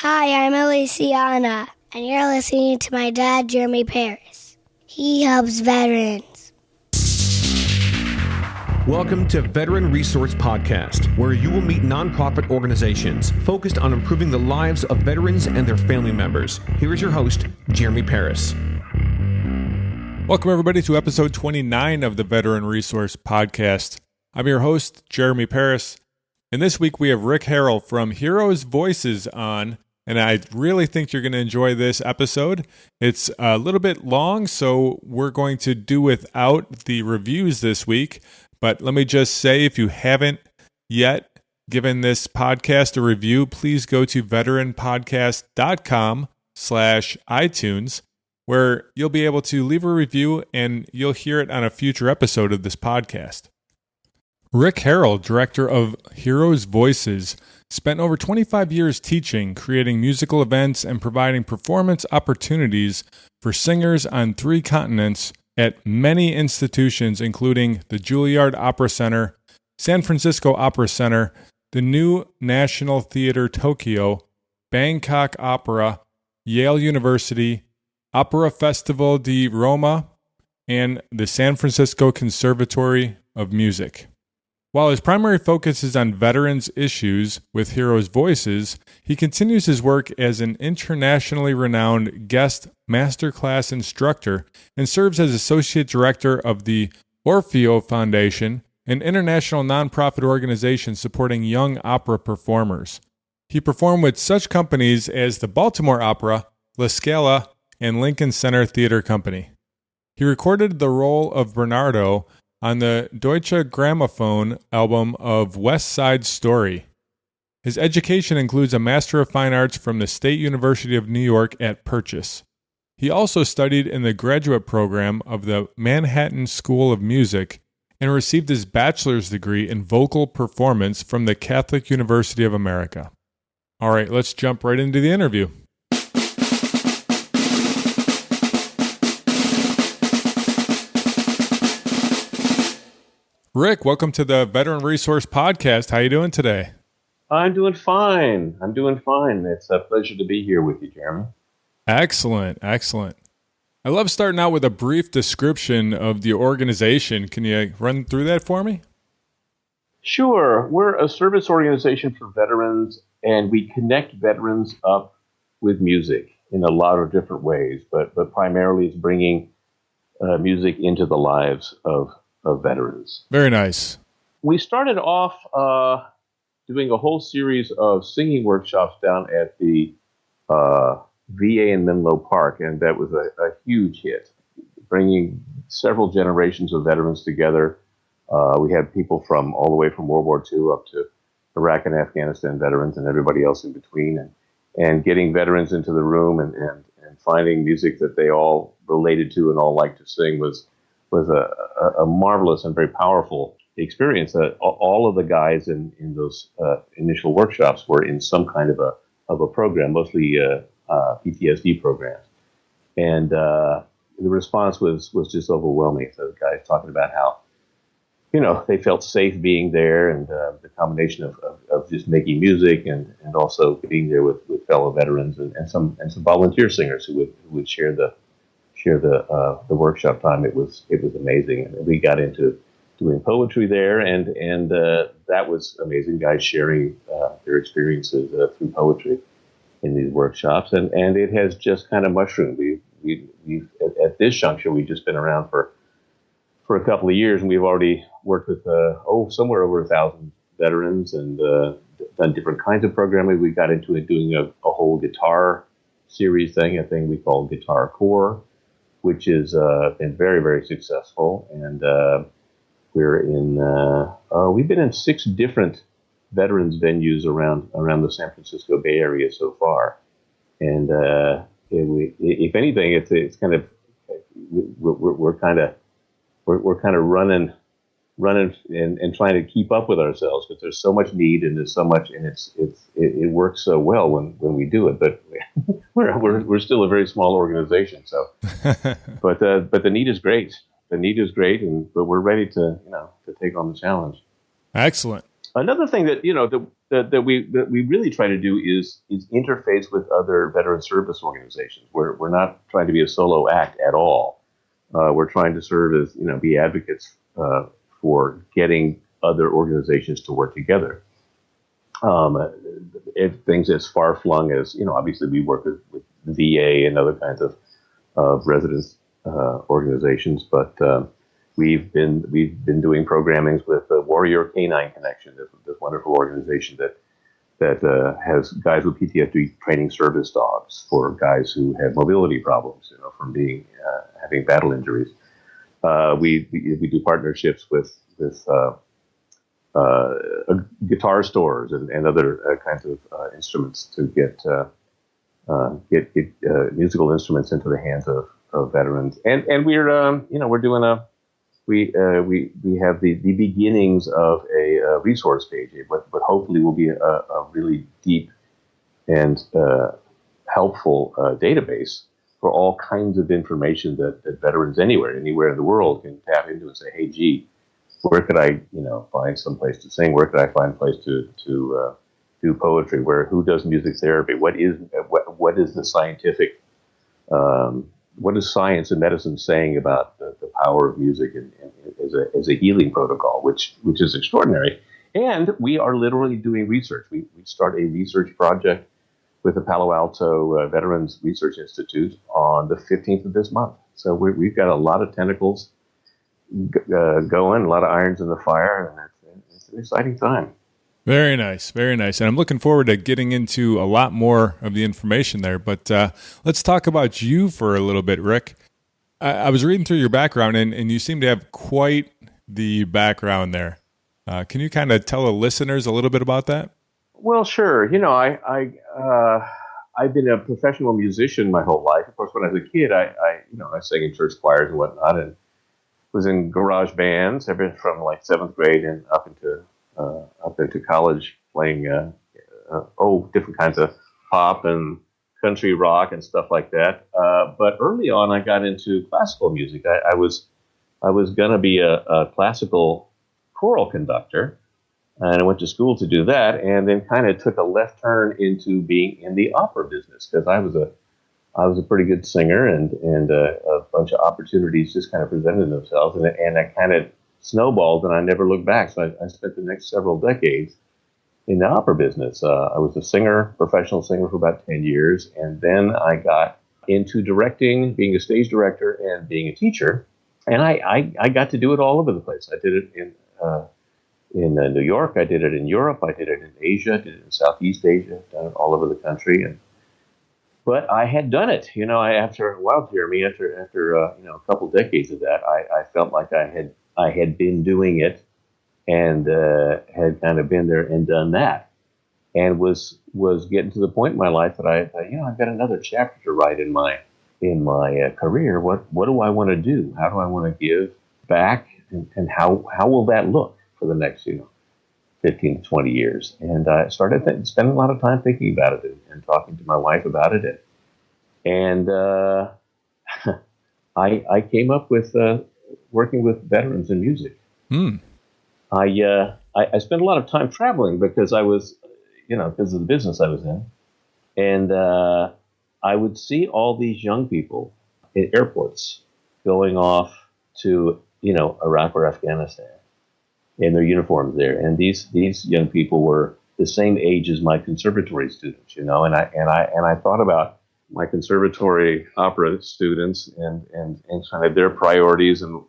Hi, I'm Elysiana, and you're listening to my dad, Jeremy Paris. He helps veterans. Welcome to Veteran Resource Podcast, where you will meet nonprofit organizations focused on improving the lives of veterans and their family members. Here is your host, Jeremy Paris. Welcome, everybody, to episode 29 of the Veteran Resource Podcast. I'm your host, Jeremy Paris, and this week we have Rick Harrell from Heroes&rsquo on, and I really think you're going to enjoy this episode. It's a little bit long, so we're going to do without the reviews this week. But let me just say, if you haven't yet given this podcast a review, please go to veteranpodcast.com/iTunes, where you'll be able to leave a review and you'll hear it on a future episode of this podcast. Rick Harrell, director of Heroes&rsquo, spent over 25 years teaching, creating musical events, and providing performance opportunities for singers on 3 continents at many institutions, including the Juilliard Opera Center, San Francisco Opera Center, the New National Theatre Tokyo, Bangkok Opera, Yale University, Operafestival di Roma, and the San Francisco Conservatory of Music. While his primary focus is on veterans issues with Heroes&rsquo, he continues his work as an internationally renowned guest masterclass instructor and serves as associate director of the Orfeo Foundation, an international nonprofit organization supporting young opera performers. He performed with such companies as the Baltimore Opera, Scala, and Lincoln Center Theater Company. He recorded the role of Bernardo on the Deutsche Grammophon album of West Side Story. His education includes a Master of Fine Arts from the State University of New York at Purchase. He also studied in the graduate program of the Manhattan School of Music and received his bachelor's degree in vocal performance from the Catholic University of America. All right, let's jump right into the interview. Rick, welcome to the Veteran Resource Podcast. How are you doing today? I'm doing fine. It's a pleasure to be here with you, Jeremy. Excellent. I love starting out with a brief description of the organization. Can you run through that for me? Sure. We're a service organization for veterans, and we connect veterans up with music in a lot of different ways, but primarily it's bringing music into the lives of veterans. Very nice. We started off doing a whole series of singing workshops down at the VA in Menlo Park, and that was a huge hit, bringing several generations of veterans together. We had people from all the way from World War II up to Iraq and Afghanistan veterans and everybody else in between, and getting veterans into the room and finding music that they all related to and all liked to sing was a marvelous and very powerful experience. All of the guys in those initial workshops were in some kind of a program, mostly PTSD programs, and the response was just overwhelming. So the guys talking about how they felt safe being there, and the combination of just making music and also being there with fellow veterans and some volunteer singers who would share the workshop time. It was amazing. And we got into doing poetry there, and that was amazing. Guys sharing their experiences through poetry in these workshops, and it has just kind of mushroomed. We at this juncture, we've just been around for a couple of years, and we've already worked with somewhere over 1,000 veterans and done different kinds of programming. We got into it doing a whole guitar series thing, a thing we call Guitar Core, which has been very, very successful. And we've been in 6 different veterans venues around the San Francisco Bay Area so far. And if anything, it's kind of we're kind of running and trying to keep up with ourselves, but there's so much need and there's so much, and it works so well when we do it. But we're still a very small organization, so but the need is great. But we're ready to take on the challenge. Excellent. Another thing that that we really try to do is interface with other veteran service organizations. We're not trying to be a solo act at all. We're trying to serve as, be advocates for getting other organizations to work together. If things as far flung as, obviously we work with VA and other kinds of residence organizations, but we've been doing programmings with the Warrior Canine Connection, this wonderful organization that has guys with PTSD training service dogs for guys who have mobility problems, from having battle injuries. We do partnerships with guitar stores and other kinds of instruments to get musical instruments into the hands of veterans. And we're doing we have the beginnings of a resource page, but hopefully will be a really deep and helpful database for all kinds of information that veterans anywhere in the world can tap into and say, hey, gee, where could I, find some place to sing? Where could I find a place to do poetry? Who does music therapy? What is the scientific, what is science and medicine saying about the power of music as a healing protocol, which is extraordinary. And we are literally doing research. We start a research project with the Palo Alto Veterans Research Institute on the 15th of this month. So we've got a lot of tentacles going, a lot of irons in the fire, and it's an exciting time. Very nice, very nice. And I'm looking forward to getting into a lot more of the information there. But let's talk about you for a little bit, Rick. I was reading through your background, and you seem to have quite the background there. Can you kind of tell the listeners a little bit about that? Well, sure. I've been a professional musician my whole life. Of course, when I was a kid, I sang in church choirs and whatnot, and was in garage bands ever from like seventh grade and up into college, playing different kinds of pop and country rock and stuff like that. But early on, I got into classical music. I was going to be a classical choral conductor, and I went to school to do that, and then kind of took a left turn into being in the opera business because I was a pretty good singer, and a bunch of opportunities just kind of presented themselves, and I kind of snowballed, and I never looked back. So I spent the next several decades in the opera business. I was a professional singer for about 10 years, and then I got into directing, being a stage director and being a teacher, and I got to do it all over the place. I did it in New York, I did it in Europe, I did it in Asia, I did it in Southeast Asia, done it all over the country, but I had done it, after a while, Jeremy, after a couple decades of that, I felt like I had been doing it and had kind of been there and done that, and was getting to the point in my life that I thought, I've got another chapter to write in my career. What do I want to do? How do I want to give back, and how will that look for the next 15 to 20 years? And I started spending a lot of time thinking about it and talking to my wife about it, and I came up with working with veterans in music. I spent a lot of time traveling because I was, because of the business I was in. And I would see all these young people in airports going off to, Iraq or Afghanistan in their uniforms there. And these young people were the same age as my conservatory students, and I thought about my conservatory opera students and kind of their priorities and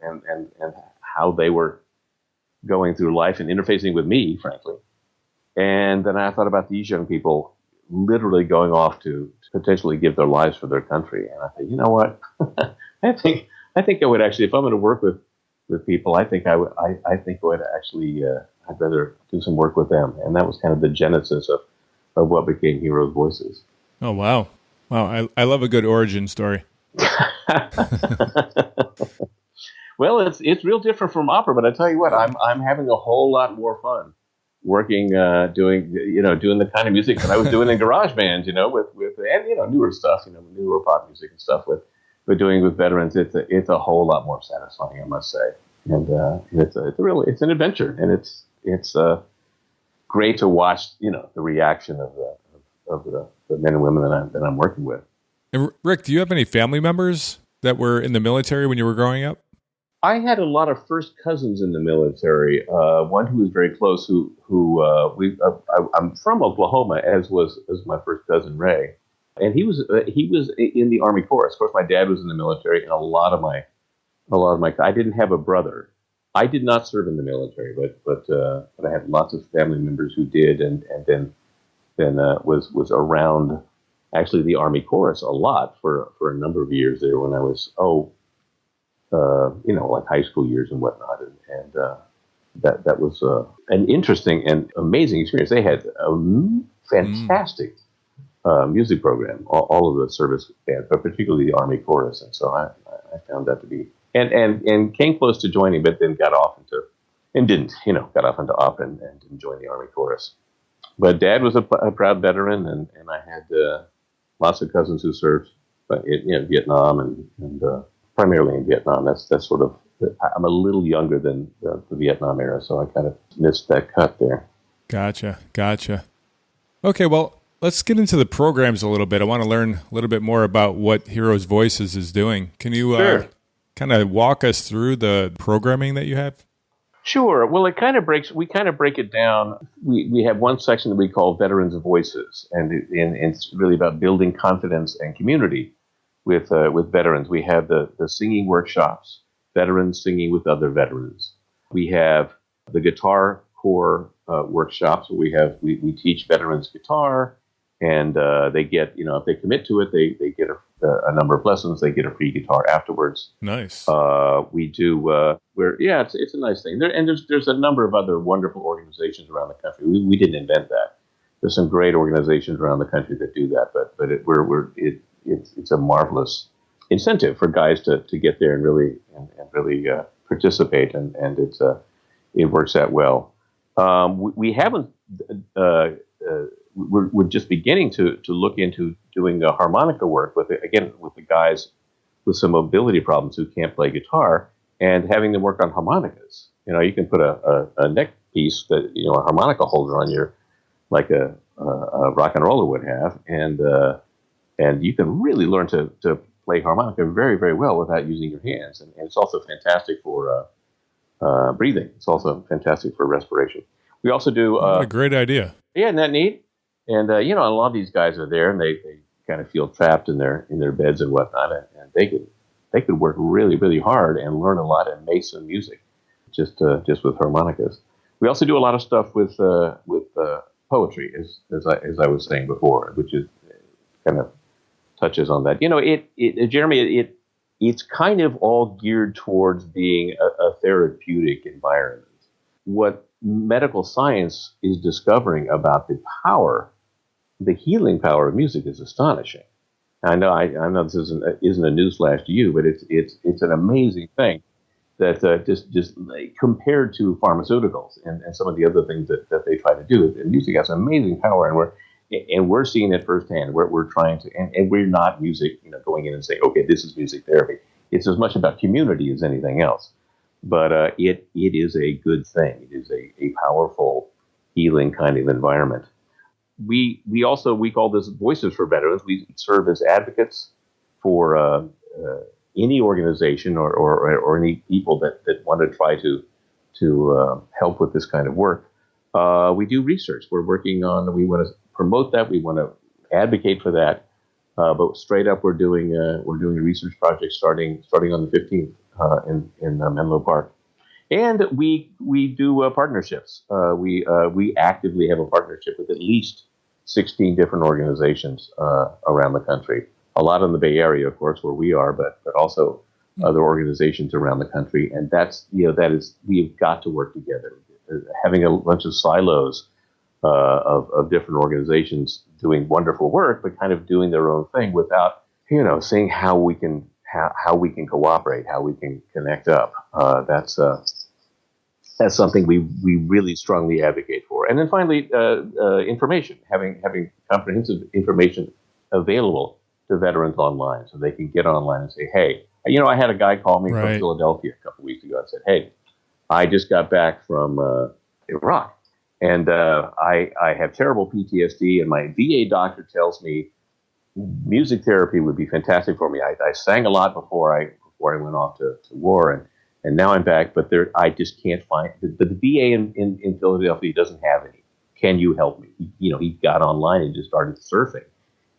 how they were going through life and interfacing with me, frankly. And then I thought about these young people literally going off to potentially give their lives for their country. And I thought, you know what? I think I would actually, if I'm going to work with people, I think I would actually, I'd rather do some work with them. And that was kind of the genesis of what became Heroes Voices. Oh, wow. Wow. I love a good origin story. Well, it's real different from opera, but I tell you what, I'm having a whole lot more fun working, doing the kind of music that I was doing in garage bands, with newer stuff, newer pop music and stuff but doing with veterans. It's a whole lot more satisfying, I must say, and it's an adventure, and it's great to watch, the reaction of the men and women that I'm working with. And Rick, do you have any family members that were in the military when you were growing up? I had a lot of first cousins in the military. One who was very close. I'm from Oklahoma, as was my first cousin Ray, and he was in the Army Chorus. Of course, my dad was in the military, and a lot of my I didn't have a brother. I did not serve in the military, but I had lots of family members who did, and then was around actually the Army Chorus a lot for a number of years there when I was like high school years and whatnot, and that was an interesting and amazing experience. They had a fantastic music program, all of the service bands, but particularly the Army Chorus, and so I found that to be and came close to joining, but then got off into opera and didn't join the Army Chorus. But Dad was a proud veteran, and I had lots of cousins who served, in Vietnam and primarily in Vietnam. That's sort of. I'm a little younger than the Vietnam era, so I kind of missed that cut there. Gotcha. Okay, well, let's get into the programs a little bit. I want to learn a little bit more about what Heroes Voices is doing. Can you kind of walk us through the programming that you have? Sure. Well, we kind of break it down. We have one section that we call Veterans' Voices, and it's really about building confidence and community with veterans. We have the singing workshops, veterans singing with other veterans. We have the guitar corps workshops where we teach veterans guitar, and they get, if they commit to it, they get a number of lessons. They get a free guitar afterwards. Nice. We do it's a nice thing. There's a number of other wonderful organizations around the country. We didn't invent that. There's some great organizations around the country that do that, but it's a marvelous incentive for guys to get there and really participate, and it works out well. We haven't. We're just beginning to look into doing harmonica work with the guys with some mobility problems who can't play guitar, and having them work on harmonicas. You can put a neck piece that a harmonica holder on your, like a rock and roller would have, and you can really learn to play harmonica very, very well without using your hands, and it's also fantastic for breathing. It's also fantastic for respiration. We also do. What a great idea! Yeah, isn't that neat? And a lot of these guys are there, and they kind of feel trapped in their beds and whatnot, and they could work really, really hard and learn a lot and make some music just with harmonicas. We also do a lot of stuff with poetry, as I was saying before, which is kind of touches on that. Jeremy, it's kind of all geared towards being a therapeutic environment. What medical science is discovering about the healing power of music is astonishing. I know this isn't a newsflash to you, but it's an amazing thing that just like, compared to pharmaceuticals and some of the other things that they try to do, music has amazing power, and we're seeing it firsthand. We're trying to, and we're not music, going in and saying, okay, this is music therapy. It's as much about community as anything else. But it is a good thing. It is a powerful, healing kind of environment. We call this Voices for Veterans. We serve as advocates for any organization or any people that want to try to help with this kind of work. We do research. We want to promote that. We want to advocate for that. But straight up, we're doing a research project starting on the 15th. In Menlo Park, and we do partnerships. We actively have a partnership with at least 16 different organizations around the country. A lot in the Bay Area, of course, where we are, but also other organizations around the country. And we've got to work together. Having a bunch of silos of different organizations doing wonderful work, but kind of doing their own thing without seeing how we can cooperate, how we can connect up. That's something we really strongly advocate for. And then finally, information, having comprehensive information available to veterans online, so they can get online and say, hey, I had a guy call me from Philadelphia a couple of weeks ago and said, hey, I just got back from Iraq, And I have terrible PTSD, and my VA doctor tells me music therapy would be fantastic for me. I sang a lot before I went off to war, and now I'm back, but I just can't find the VA in Philadelphia doesn't have any. Can you help me? He got online and just started surfing,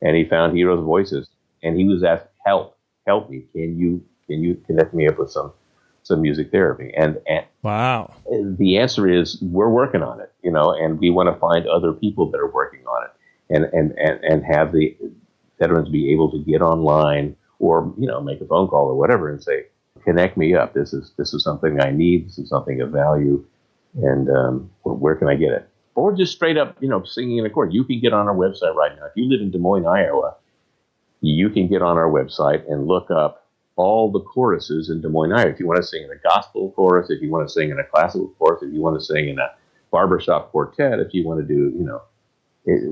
and he found Heroes Voices, and he was asked, help me. Can you connect me up with some music therapy? And Wow. the answer is we're working on it, and we want to find other people that are working on it, and have the veterans be able to get online or make a phone call or whatever and say, connect me up. This is something I need. This is something of value, and where can I get it? Or just straight up, singing in a chord. You can get on our website right now. If you live in Des Moines, Iowa, you can get on our website and look up all the choruses in Des Moines, Iowa. If you want to sing in a gospel chorus, if you want to sing in a classical chorus, if you want to sing in a barbershop quartet, if you want to do,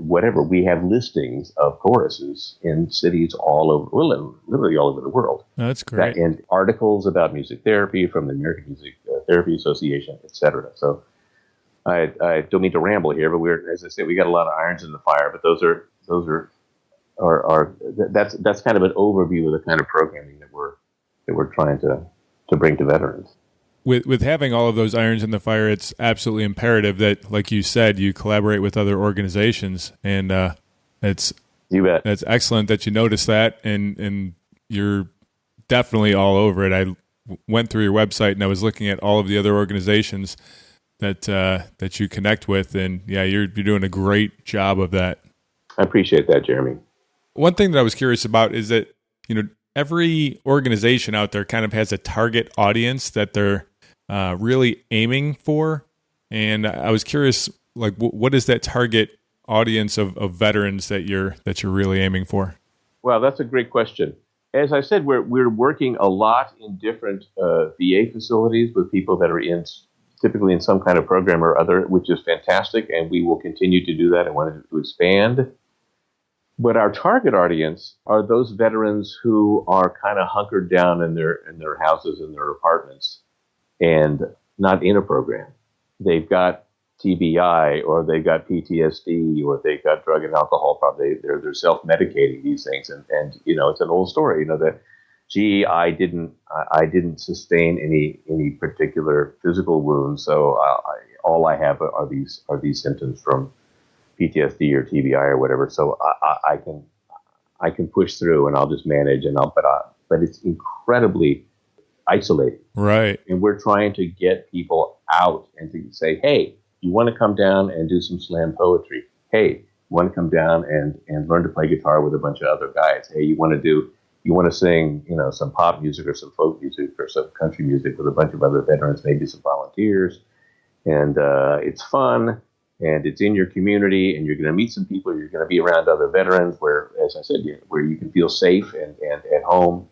whatever. We have listings of choruses in cities all over, well, literally all over the world. That's great. And articles about music therapy from the American Music Therapy Association, etc. So I don't mean to ramble here, but as I said, we got a lot of irons in the fire. But those are that's kind of an overview of the kind of programming that we're trying to bring to veterans. With having all of those irons in the fire, it's absolutely imperative that, like you said, you collaborate with other organizations, and You bet. That's excellent that you noticed that, and you're definitely all over it. I went through your website and I was looking at all of the other organizations that you connect with, and yeah, you're doing a great job of that. I appreciate that, Jeremy. One thing that I was curious about is that every organization out there kind of has a target audience that they're really aiming for, and I was curious, like, what is that target audience of veterans that you're really aiming for? Well, that's a great question. As I said, we're working a lot in different VA facilities with people that are typically in some kind of program or other, which is fantastic, and we will continue to do that and want to expand. But our target audience are those veterans who are kind of hunkered down in their houses, in their apartments, and not in a program. They've got TBI, or they've got PTSD, or they've got drug and alcohol problems. They're self-medicating these things, and it's an old story. That, gee, I didn't sustain any particular physical wounds, so all I have are these symptoms from PTSD or TBI or whatever. So I can push through, and I'll just manage, but it's incredibly isolating. Right. And we're trying to get people out and to say, hey, you want to come down and do some slam poetry? Hey, you want to come down and learn to play guitar with a bunch of other guys? Hey, you want to sing, some pop music or some folk music or some country music with a bunch of other veterans, maybe some volunteers, and it's fun. And it's in your community, and you're going to meet some people. You're going to be around other veterans, where, as I said, where you can feel safe and at home.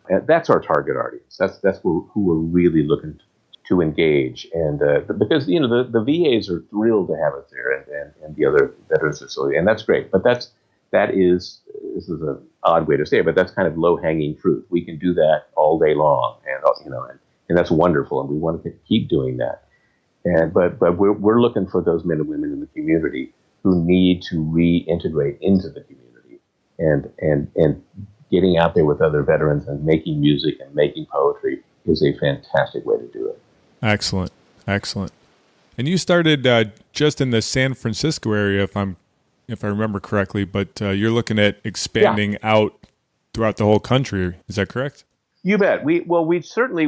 And that's our target audience. That's who we're really looking to engage. And because the VAs are thrilled to have us there, and the other veterans facility, and that's great. But this is an odd way to say it, but that's kind of low hanging fruit. We can do that all day long, and that's wonderful, and we want to keep doing that. But we're looking for those men and women in the community who need to reintegrate into the community, and getting out there with other veterans and making music and making poetry is a fantastic way to do it. Excellent. And you started just in the San Francisco area, if I remember correctly, but you're looking at expanding out throughout the whole country. Is that correct? You bet. We certainly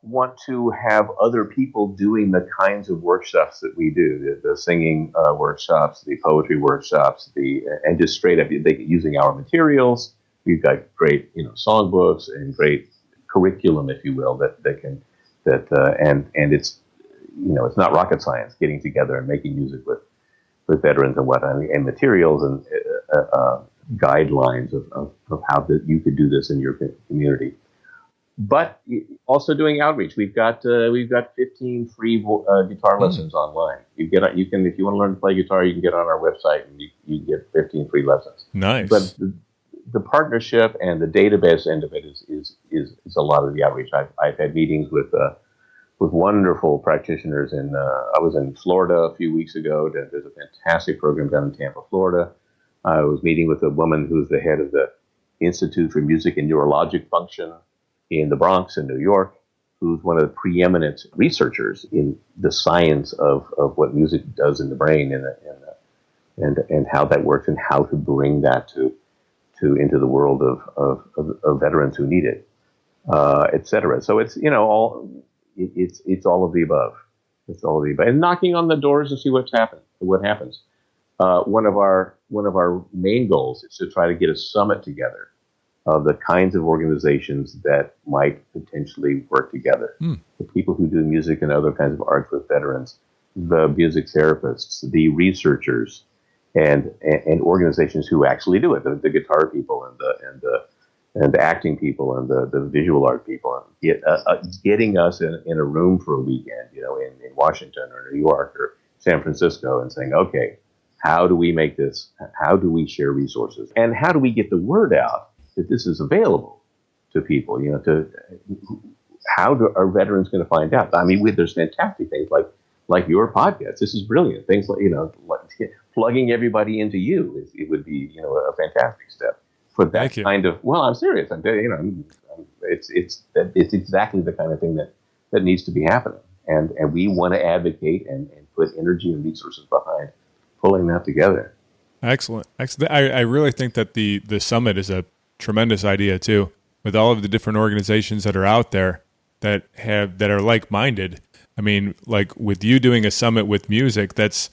want to have other people doing the kinds of workshops that we do, the singing workshops, the poetry workshops, and just straight up using our materials. We've got great songbooks and great curriculum, if you will, and it's it's not rocket science, getting together and making music with veterans and whatnot, and materials and guidelines of how you could do this in your community. But also doing outreach. We've got 15 free guitar lessons online. You can if you want to learn to play guitar, you can get on our website and you get 15 free lessons. Nice. But the partnership and the database end of it is a lot of the outreach. I've had meetings with with wonderful practitioners. I was in Florida a few weeks ago. There's a fantastic program down in Tampa, Florida. I was meeting with a woman who's the head of the Institute for Music and Neurologic Function in the Bronx in New York, who's one of the preeminent researchers in the science of what music does in the brain and how that works and how to bring that to into the world of veterans who need it, et cetera. So it's it's all of the above. It's all of the above, and knocking on the doors and see what happens. One of our main goals is to try to get a summit together of the kinds of organizations that might potentially work together. The people who do music and other kinds of arts with veterans, the music therapists, the researchers, and organizations who actually do it, the guitar people and the acting people and the visual art people, getting us in a room for a weekend, in Washington or New York or San Francisco, and saying, okay, how do we make this? How do we share resources? And how do we get the word out that this is available to people? How are veterans going to find out? I mean, there's fantastic things like your podcast. This is brilliant. Things like plugging everybody into you. It would be a fantastic step for that kind of. Well, I'm serious. It's exactly the kind of thing that needs to be happening, and we want to advocate and put energy and resources behind pulling that together. Excellent. I really think that the summit is a tremendous idea too, with all of the different organizations that are out there that are like-minded. I mean, like with you doing a summit with music, that's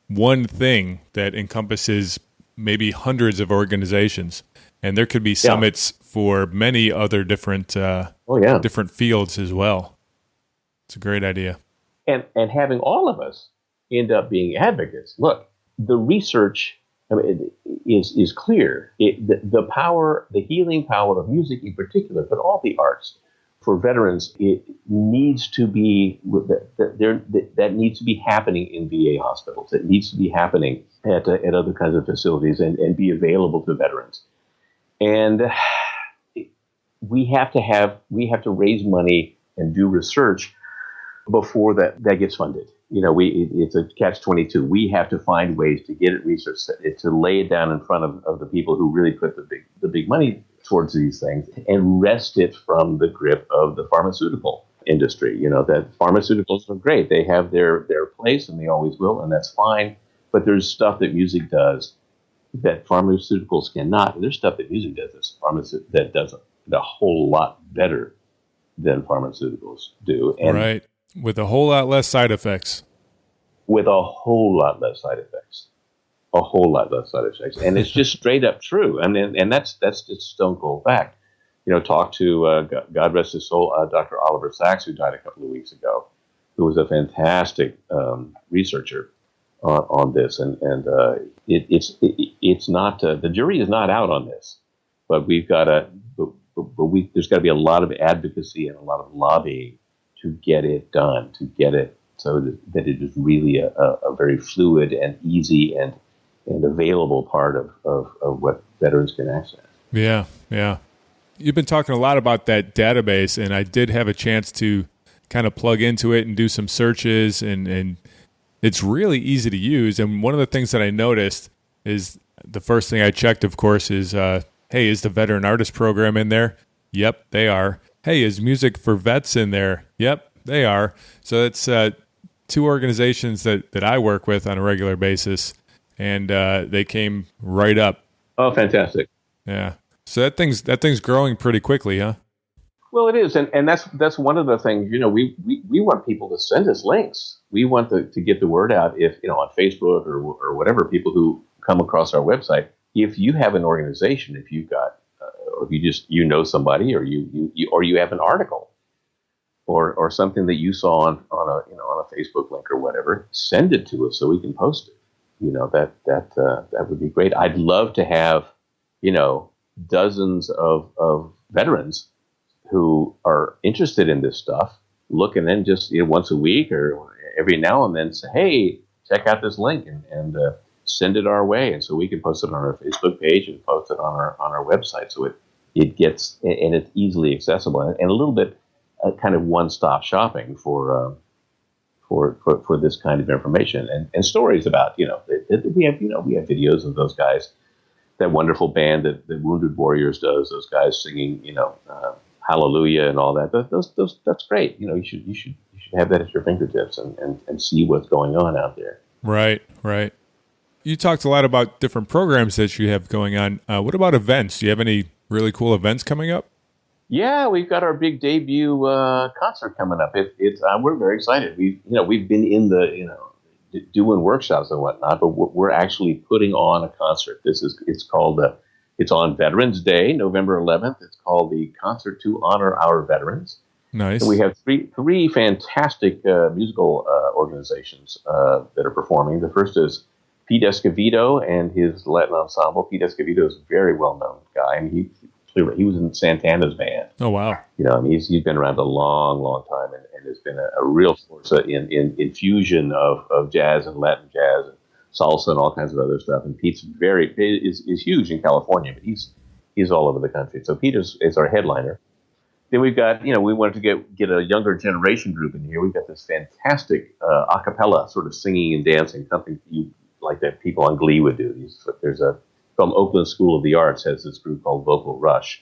one thing that encompasses maybe hundreds of organizations, and there could be summits for many other different different fields as well. It's a great idea. And having all of us end up being advocates. Look, the research is clear. The power, the healing power of music in particular, but all the arts for veterans, it needs to be that needs to be happening in VA hospitals. It needs to be happening at other kinds of facilities and be available to veterans. And we have to raise money and do research before that gets funded. It's a catch-22. We have to find ways to get it researched, to lay it down in front of the people who really put the big money towards these things and wrest it from the grip of the pharmaceutical industry. That pharmaceuticals are great. They have their place and they always will, and that's fine. But there's stuff that music does that pharmaceuticals cannot. And there's stuff that music does that does a whole lot better than pharmaceuticals do. And right. With a whole lot less side effects. A whole lot less side effects. And it's just straight up true. And that's just stone cold fact. Talk to, God rest his soul, Dr. Oliver Sacks, who died a couple of weeks ago, who was a fantastic researcher on this. And it's not, the jury is not out on this, but there's got to be a lot of advocacy and a lot of lobbying to get it done, to get it so that it is really a very fluid and easy and available part of what veterans can access. Yeah. You've been talking a lot about that database, and I did have a chance to kind of plug into it and do some searches, and it's really easy to use. And one of the things that I noticed is the first thing I checked, of course, is, hey, is the Veteran Artist Program in there? Yep, they are. Hey, is Music for Vets in there? Yep, they are. So it's two organizations that I work with on a regular basis, and they came right up. Oh, fantastic! Yeah. So that thing's growing pretty quickly, huh? Well, it is, and that's one of the things. We want people to send us links. We want to get the word out. If on Facebook or whatever, people who come across our website. If you have an organization, if you've got, or if you just somebody, or you have an article, or something that you saw on a Facebook link or whatever, send it to us so we can post it. That would be great. I'd love to have dozens of veterans who are interested in this stuff, look and then just once a week or every now and then say, hey, check out this link and send it our way, and so we can post it on our Facebook page and post it on our website, so it gets, and it's easily accessible and a little bit a kind of one-stop shopping for this kind of information and stories about, we have videos of those guys, that wonderful band that the Wounded Warriors does, those guys singing, Hallelujah and all that. That's great. You should have that at your fingertips and see what's going on out there. Right. You talked a lot about different programs that you have going on. What about events? Do you have any really cool events coming up? Yeah, we've got our big debut concert coming up. We're very excited. We've been in the doing workshops and whatnot, but we're actually putting on a concert. It's on Veterans Day, November 11th. It's called the Concert to Honor Our Veterans. Nice. And we have three fantastic musical organizations that are performing. The first is Pete Escovedo and his Latin ensemble. Pete Escovedo is a very well-known guy, and he was in Santana's band. Oh, wow. He's been around a long, long time and has been a real force in fusion of jazz and Latin jazz and salsa and all kinds of other stuff. And Pete's is huge in California, but he's all over the country. So Pete is our headliner. Then we've got, we wanted to get a younger generation group in here. We've got this fantastic a cappella sort of singing and dancing, something like that people on Glee would do. From Oakland School of the Arts has this group called Vocal Rush.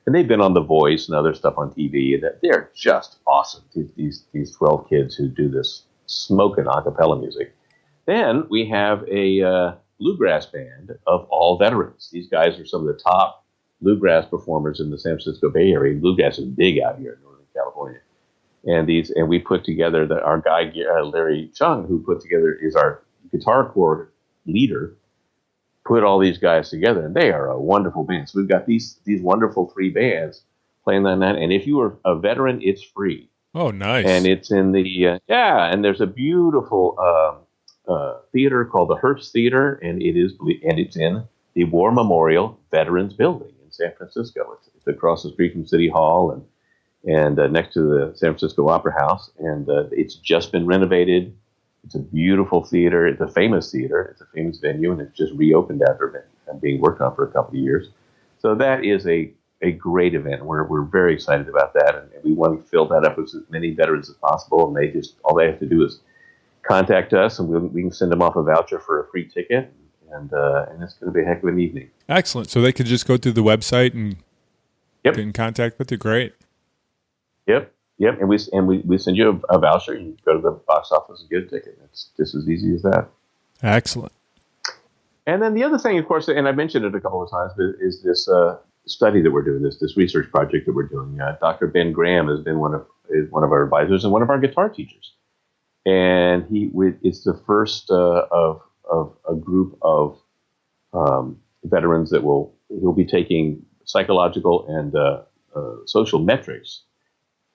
And they've been on The Voice and other stuff on TV, and they're just awesome. These 12 kids who do this smoking a cappella music. Then we have a bluegrass band of all veterans. These guys are some of the top bluegrass performers in the San Francisco Bay Area. Bluegrass is big out here in Northern California. And we put together our guy, Larry Chung, who is our guitar corps leader, put all these guys together, and they are a wonderful band. So we've got these wonderful three bands playing that night. And if you are a veteran, it's free. Oh, nice. And it's in the, and there's a beautiful theater called the Herbst Theater, and it's in the War Memorial Veterans Building in San Francisco. It's across the street from City Hall and next to the San Francisco Opera House. And it's just been renovated. It's a beautiful theater. It's a famous theater. It's a famous venue, and it's just reopened after being worked on for a couple of years. So that is a great event. We're very excited about that, and we want to fill that up with as many veterans as possible. And all they have to do is contact us, and we can send them off a voucher for a free ticket, and it's going to be a heck of an evening. Excellent. So they could just go through the website and get in contact with you. Great. Yep, and we send you a voucher. You go to the box office and get a ticket. It's just as easy as that. Excellent. And then the other thing, of course, and I mentioned it a couple of times, but is this study that we're doing, this research project that we're doing. Dr. Ben Graham has been one of our advisors and one of our guitar teachers, and it's the first of a group of veterans that he'll be taking psychological and social metrics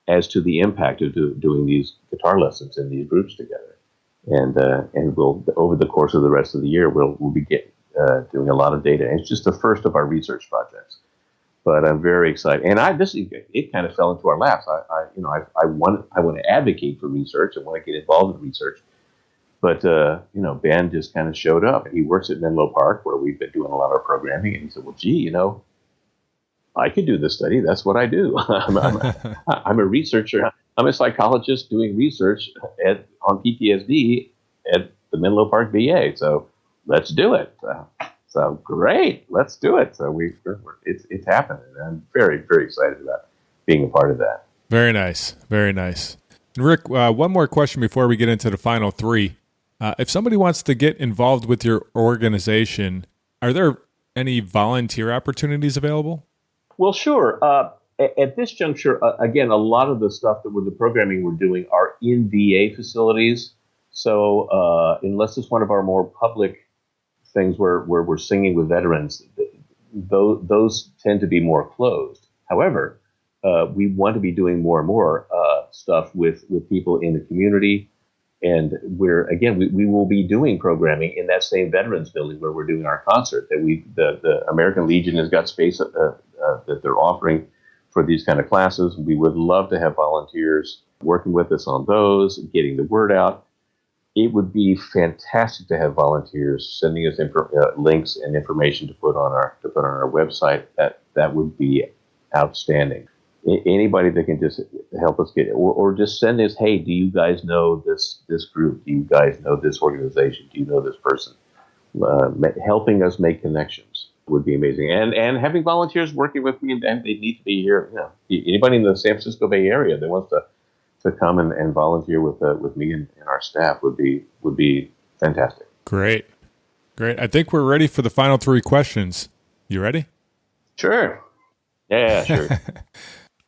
as to the impact of doing these guitar lessons in these groups together. And we'll, over the course of the rest of the year, we'll be doing a lot of data. And it's just the first of our research projects. But I'm very excited. And it kind of fell into our laps. I want to advocate for research. I want to get involved in research. But, Ben just kind of showed up. And he works at Menlo Park, where we've been doing a lot of programming. And he said, well, gee, I could do this study. That's what I do. I'm a researcher. I'm a psychologist doing research on PTSD at the Menlo Park VA. So let's do it. So great, let's do it. So it's happening. I'm very, very excited about being a part of that. Very nice, very nice. And Rick, one more question before we get into the final three. If somebody wants to get involved with your organization, are there any volunteer opportunities available? Well, sure. At this juncture, again, a lot of the stuff the programming we're doing are in VA facilities. So unless it's one of our more public things where we're singing with veterans, those tend to be more closed. However, we want to be doing more and more stuff with people in the community. And we will be doing programming in that same veterans building where we're doing our concert. The American Legion has got space that they're offering for these kind of classes. We would love to have volunteers working with us on those, getting the word out. It would be fantastic to have volunteers sending us links and information to put on our website. That would be outstanding. anybody that can just help us get it, or just send us, hey, do you guys know this group? Do you guys know this organization? Do you know this person? Helping us make connections would be amazing, and having volunteers working with me, and they need to be here. Anybody in the San Francisco Bay Area that wants to come and volunteer with me and our staff would be fantastic. Great. I think we're ready for the final 3 questions. You ready? Sure. Yeah, sure.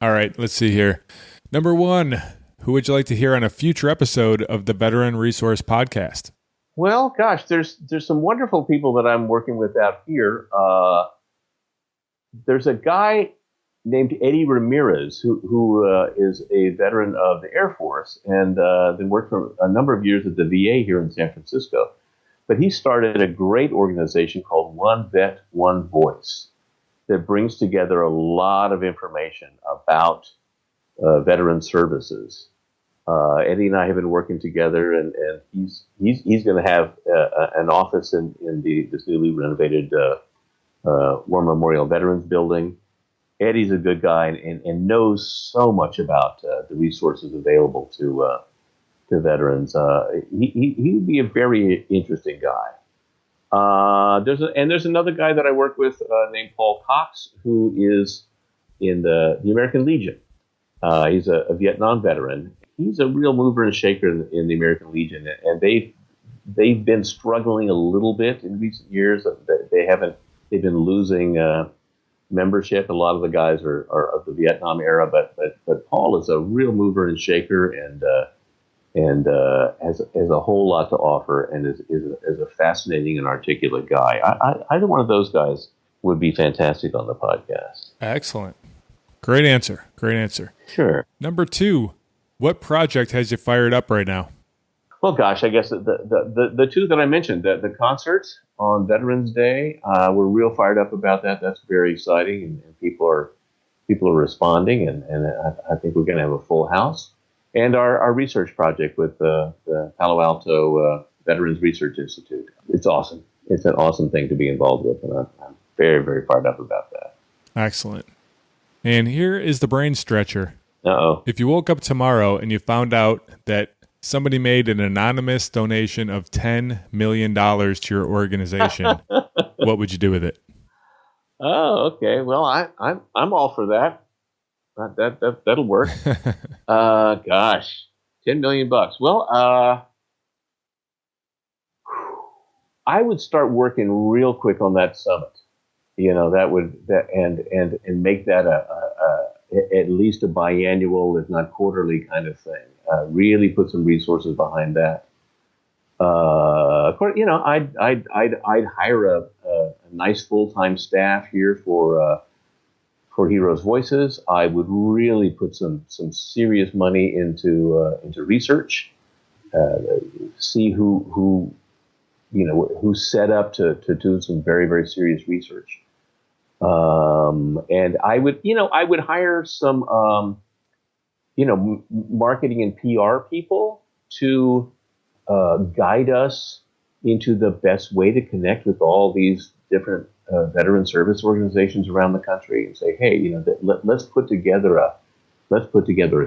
All right, let's see here. Number 1, who would you like to hear on a future episode of the Veteran Resource Podcast? Well, gosh, there's some wonderful people that I'm working with out here. There's a guy named Eddie Ramirez who is a veteran of the Air Force and then worked for a number of years at the VA here in San Francisco. But he started a great organization called One Vet, One Voice that brings together a lot of information about veteran services. Eddie and I have been working together, and he's going to have an office in this newly renovated War Memorial Veterans Building. Eddie's a good guy and knows so much about the resources available to veterans. He would be a very interesting guy. There's another guy that I work with named Paul Cox, who is in the American Legion. He's a Vietnam veteran. He's a real mover and shaker in the American Legion, and they've been struggling a little bit in recent years. They've been losing membership. A lot of the guys are of the Vietnam era, but Paul is a real mover and shaker, and has a whole lot to offer, and is a fascinating and articulate guy. Either one of those guys would be fantastic on the podcast. Excellent. Great answer. Sure. Number 2, what project has you fired up right now? Well, gosh, I guess the 2 that I mentioned, the concert on Veterans Day, we're real fired up about that. That's very exciting, and people are responding, and I think we're going to have a full house. And our research project with the Palo Alto Veterans Research Institute. It's awesome. It's an awesome thing to be involved with, and I'm very, very fired up about that. Excellent. And here is the brain stretcher. Uh-oh. If you woke up tomorrow and you found out that somebody made an anonymous donation of $10 million to your organization, what would you do with it? Oh, okay. Well, I'm all for that. That'll work. Gosh, $10 million. Well, I would start working real quick on that summit. And make that at least a biannual, if not quarterly, kind of thing. Really put some resources behind that. Of course, I'd hire a nice full-time staff here for Heroes Voices. I would really put some serious money into research. See who's set up to do some very, very serious research. And I would hire some marketing and PR people to guide us into the best way to connect with all these different veteran service organizations around the country, and say, hey, let's put together a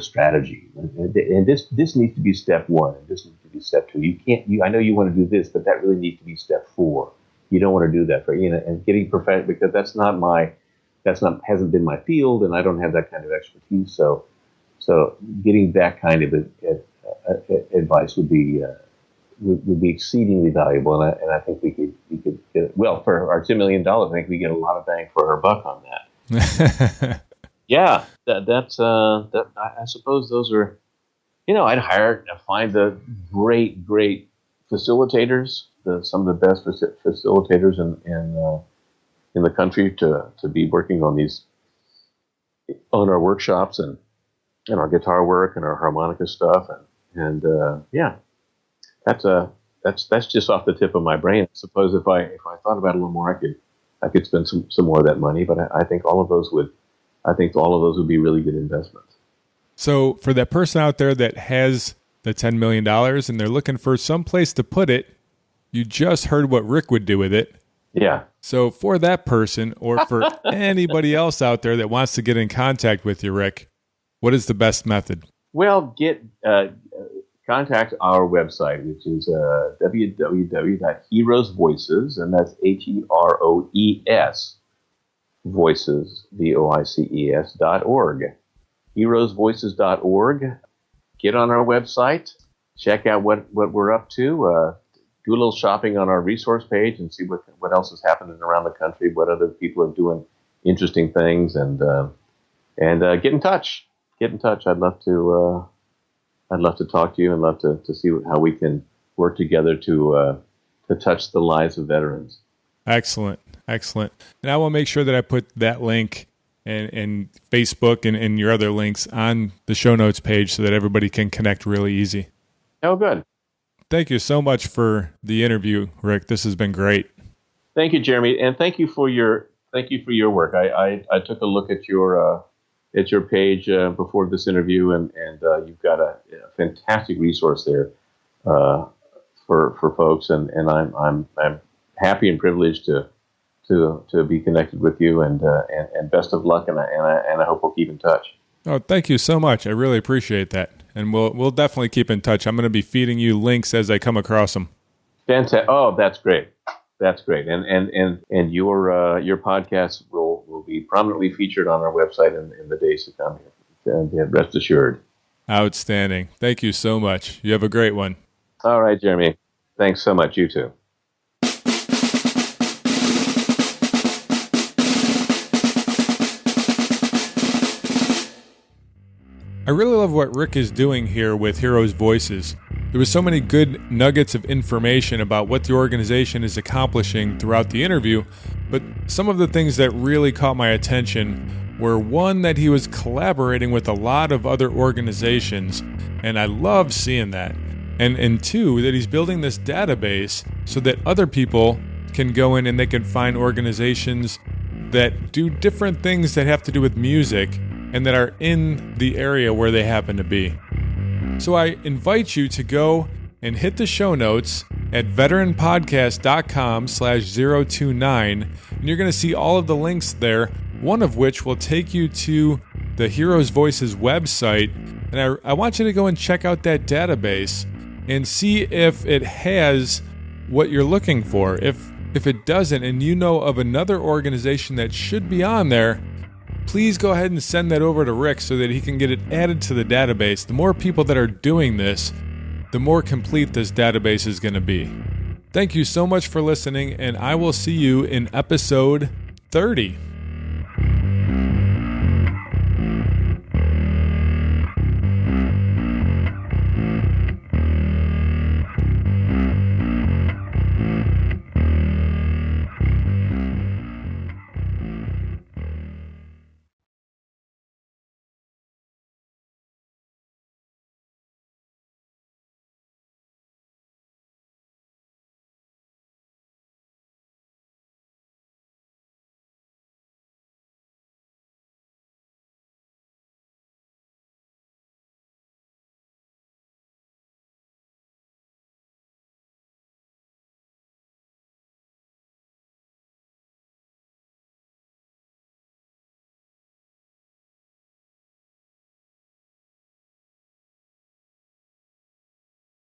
strategy, and this needs to be step 1, and this needs to be step 2. I know you want to do this, but that really needs to be step 4. You don't want to do that and getting professional, because hasn't been my field, and I don't have that kind of expertise. So getting that kind of advice would be exceedingly valuable, and I think we could get, well, for our $2 million, I think we get a lot of bang for our buck on that. Yeah, that's I suppose those are, I'd find the great facilitators, some of the best facilitators in the country to be working on our workshops and our guitar work and our harmonica stuff, and that's just off the tip of my brain. I suppose if I thought about it a little more, I could spend some more of that money, but I think all of those would be really good investments. So for that person out there that has the $10 million and they're looking for some place to put it, you just heard what Rick would do with it. Yeah. So for that person or for anybody else out there that wants to get in contact with you, Rick, what is the best method? Well, contact our website, which is www.heroesvoices, and that's HEROES, voices, VOICES.org. Heroesvoices.org. Get on our website, check out what we're up to, do a little shopping on our resource page and see what else is happening around the country, what other people are doing interesting things, and get in touch. Get in touch. I'd love to talk to you and love to see how we can work together to touch the lives of veterans. Excellent. And I will make sure that I put that link and Facebook and your other links on the show notes page so that everybody can connect really easy. Oh, good. Thank you so much for the interview, Rick. This has been great. Thank you, Jeremy, and thank you for your work. I took a look at your page before this interview, and you've got a fantastic resource there for folks, and I'm happy and privileged to be connected with you, and best of luck, and I hope we'll keep in touch. Oh, thank you so much. I really appreciate that. And we'll definitely keep in touch. I'm going to be feeding you links as I come across them. Fantastic. Oh, that's great. That's great. And your podcast will be prominently featured on our website in the days to come here. Rest assured. Outstanding. Thank you so much. You have a great one. All right, Jeremy. Thanks so much. You too. I really love what Rick is doing here with Heroes Voices. There was so many good nuggets of information about what the organization is accomplishing throughout the interview, but some of the things that really caught my attention were, one, that he was collaborating with a lot of other organizations, and I love seeing that. And two, that he's building this database so that other people can go in and they can find organizations that do different things that have to do with music and that are in the area where they happen to be. So I invite you to go and hit the show notes at veteranpodcast.com/029, and you're going to see all of the links there, one of which will take you to the Heroes Voices website, and I want you to go and check out that database and see if it has what you're looking for. If it doesn't, and you know of another organization that should be on there, please go ahead and send that over to Rick so that he can get it added to the database. The more people that are doing this, the more complete this database is going to be. Thank you so much for listening, and I will see you in episode 30.